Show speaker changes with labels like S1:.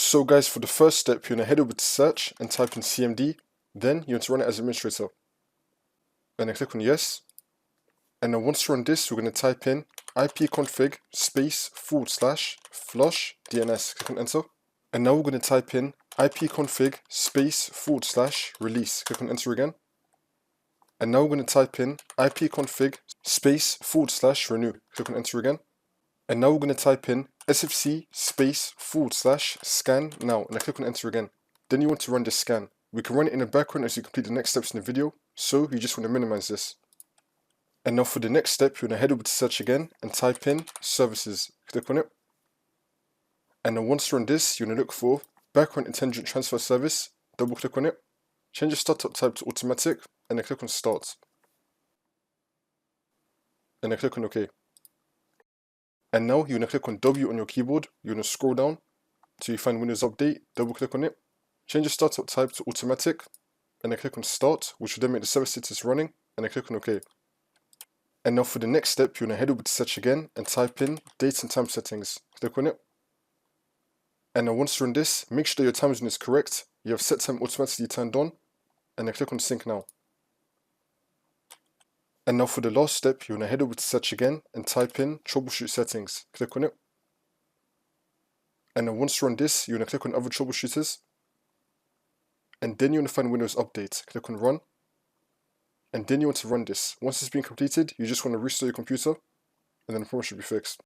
S1: So guys, for the first step, you're going to head over to search and type in CMD. Then you want to run it as administrator. And then click on yes. And then once you run this, we're going to type in ipconfig space / flush DNS. Click on enter. And now we're going to type in ipconfig space / release. Click on enter again. And now we're going to type in ipconfig space / renew. Click on enter again. And now we're going to type in sfc space / scan now. And I click on enter again. Then you want to run this scan. We can run it in the background as you complete the next steps in the video. So you just want to minimize this. And now for the next step, you're going to head over to search again and type in services. Click on it. And then once you run this, you're going to look for background intelligent transfer service. Double click on it. Change the startup type to automatic. And then click on start. And then click on OK. And now you're going to click on W on your keyboard. You're going to scroll down till you find Windows Update. Double click on it. Change the startup type to automatic. And then click on start, which will then make the service status running. And then click on OK. And now for the next step, you're going to head over to search again and type in date and time settings. Click on it. And now once you run this, make sure that your time zone is correct. You have set time automatically turned on. And then click on sync now. And now for the last step, you're going to head over to search again and type in troubleshoot settings. Click on it. And then once you run this, you're going to click on other troubleshooters. And then you're going to find Windows Update. Click on run. And then you want to run this. Once it's been completed, you just want to restore your computer. And then the problem should be fixed.